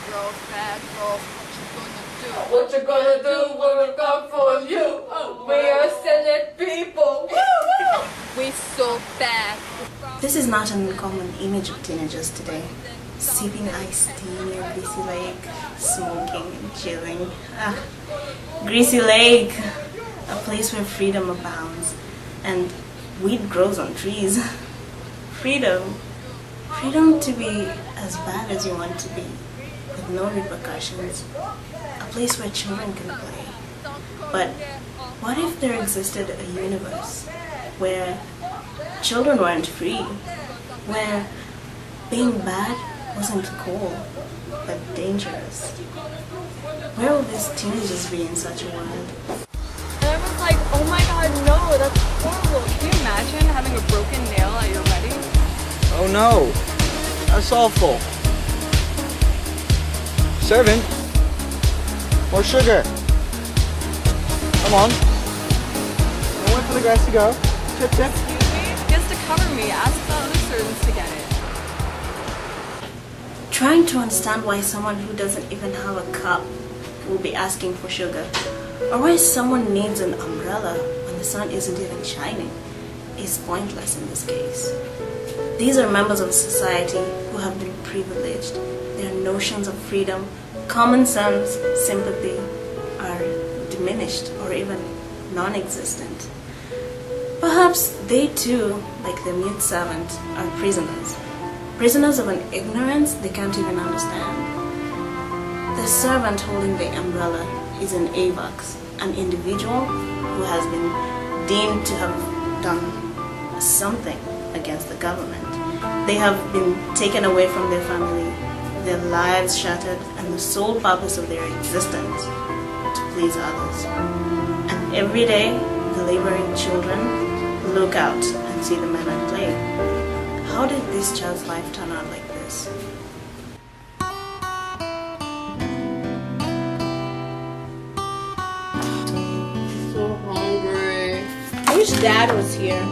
Girl, fat girl, what you gonna do when we come for you? We are Senate people. We so bad. This is not an uncommon image of teenagers today. Sipping iced tea near Greasy Lake, smoking and chilling. Greasy Lake, a place where freedom abounds and weed grows on trees. Freedom. Freedom to be as bad as you want to be, with no repercussions. A place where children can play. But what if there existed a universe where children weren't free? Where being bad wasn't cool, but dangerous? Where will these teenagers be in such a world? And I was like, oh my god, no, that's horrible. Can you imagine having a broken nail at your wedding? Oh no, that's awful. Servant, more sugar. Come on. Don't wait for the guys to go. Tip, tip. Excuse me? He has to cover me. Ask the other servants to get it. Trying to understand why someone who doesn't even have a cup will be asking for sugar, or why someone needs an umbrella when the sun isn't even shining, is pointless in this case. These are members of society who have been privileged. Their notions of freedom, common sense, sympathy are diminished or even non-existent. Perhaps they too, like the mute servant, are prisoners. Prisoners of an ignorance they can't even understand. The servant holding the umbrella is an AVAX, an individual who has been deemed to have done something against the government. They have been taken away from their family, their lives shattered, and the sole purpose of their existence to please others. And every day, the laboring children look out and see the men at play. How did this child's life turn out like this? So hungry. I wish Dad was here.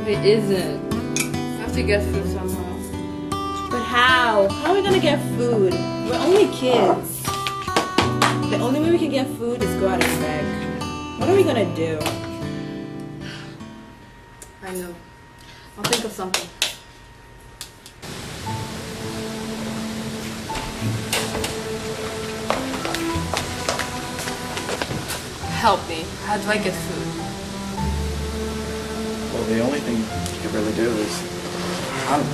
It isn't. I have to get food somehow. But how? How are we gonna get food? We're only kids. The only way we can get food is go out and beg. What are we gonna do? I know. I'll think of something. Help me. How do I get food? Well, the only thing you can really do is hunt.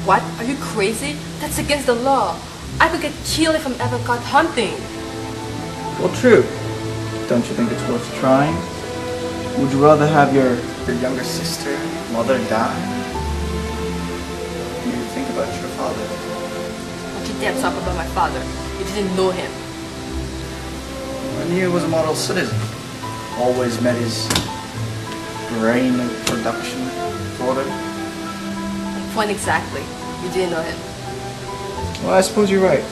What? Are you crazy? That's against the law. I could get killed if I'm ever caught hunting. Well, true. Don't you think it's worth trying? Would you rather have your younger sister, mother die? You think about your father. Don't you dare talk about my father. You didn't know him. And he was a model citizen. Always met his brain production order. When exactly? You didn't know him. Well, I suppose you're right.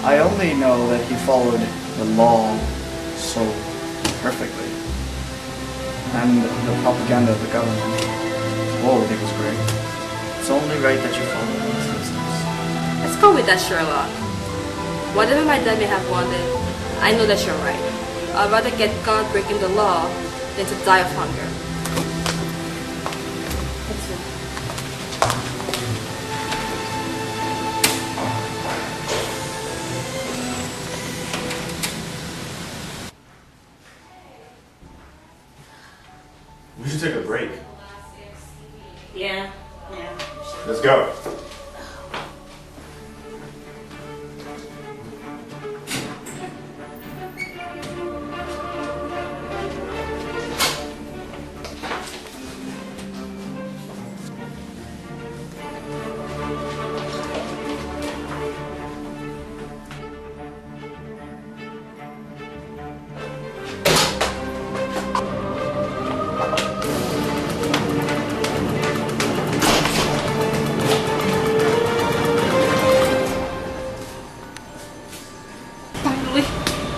I only know that he followed the law so perfectly. And the propaganda of the government. Oh, it was great. It's only right that you follow these instincts. Let's go with that, Sherlock. Whatever my dad may have wanted, I know that you're right. I'd rather get caught breaking the law than to die of hunger. Let's go. We should take a break. Yeah. Let's go.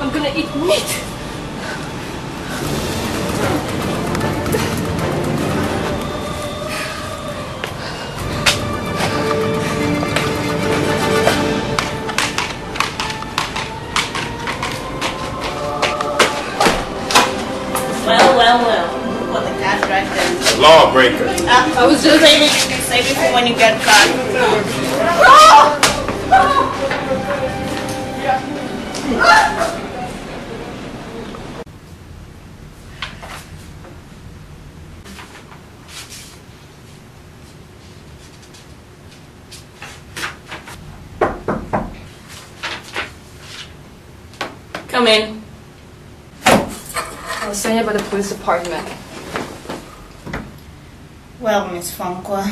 I'm gonna eat meat! breakers. I was just save it for when you get caught. Come in. I was saying about the police department. Well, Miss Funkwa,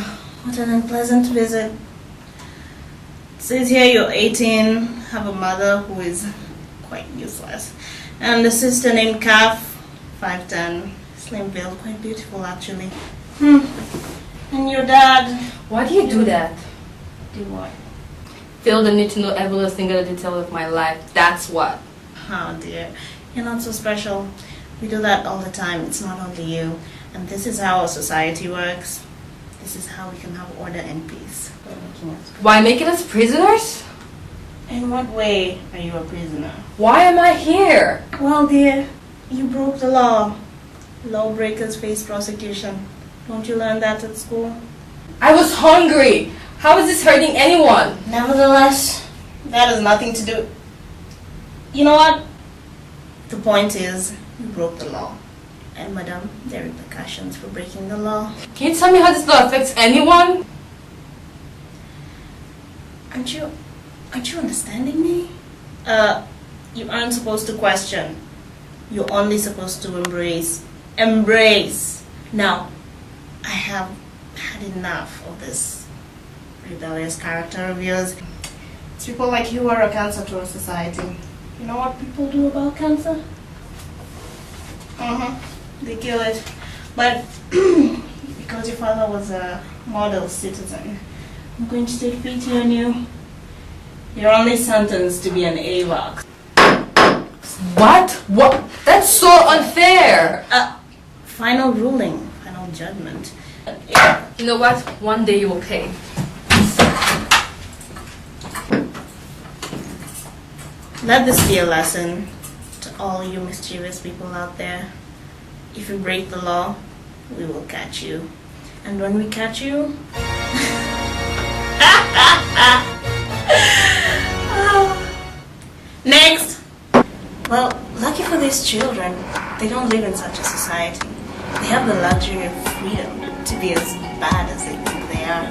what an unpleasant visit. It says here you're 18, have a mother who is quite useless, and a sister named Kaf, 5'10", slim build, quite beautiful actually. And your dad? Why do you do that? Do what? Feel the need to know every single detail of my life. That's what. Oh dear, you're not so special. We do that all the time, it's not only you. And this is how our society works. This is how we can have order and peace. Why making us prisoners? In what way are you a prisoner? Why am I here? Well, dear, you broke the law. Lawbreakers face prosecution. Don't you learn that at school? I was hungry. How is this hurting anyone? Nevertheless, that has nothing to do. You know what? The point is, you broke the law. And madam, there are repercussions for breaking the law. Can you tell me how this law affects anyone? Aren't you understanding me? You aren't supposed to question. You're only supposed to embrace. Embrace! Now, I have had enough of this rebellious character of yours. It's people like you are a cancer to our society. You know what people do about cancer? They kill it. But because your father was a model citizen, I'm going to take pity on you. You're only sentenced to be an AWOC. What? What? That's so unfair! Final ruling, final judgment. You know what? One day you will pay. Let this be a lesson to all you mischievous people out there. If you break the law, we will catch you. And when we catch you... Next! Well, lucky for these children, they don't live in such a society. They have the luxury of freedom to be as bad as they think they are.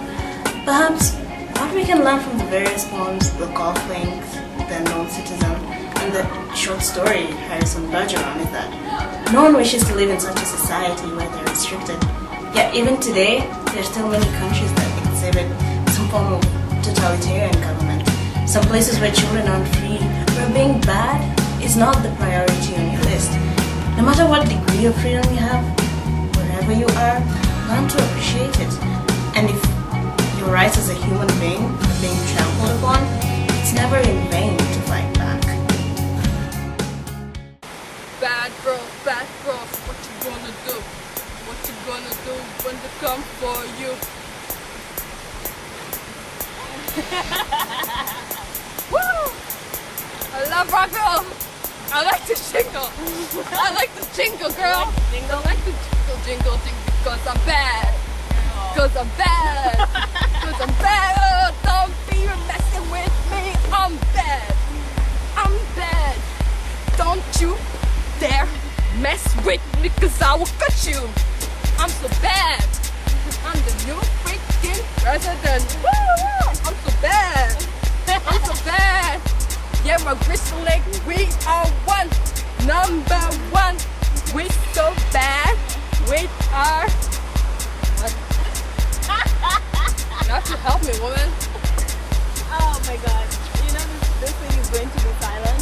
Perhaps what we can learn from the various poems, the golf links, the unknown citizen, and the short story Harrison Bergeron is that no one wishes to live in such a society where they're restricted. Yet even today, there are still many countries that exhibit some form of totalitarian government. Some places where children aren't free, where being bad is not the priority on your list. No matter what degree of freedom you have, wherever you are, learn to appreciate it. And if your rights as a human being are being trampled upon, it's never in vain to fight back. Bad girl, what you gonna do? What you gonna do when they come for you? Woo! I love rock and roll. I like to jingle. I like to jingle, girl. I like to jingle, because I'm bad. Because I'm bad. Because I'm bad. Oh, don't be messing with me. I'm bad. I'm bad. Don't you dare mess with me, because I will cut you. I'm so bad. I'm the new freaking president. Woo! I'm so bad. I'm so bad. Yeah, my bristling, we are one. Number one. We so bad. We are. You have to help me, woman. Oh my god. You know this thing is going to be silent.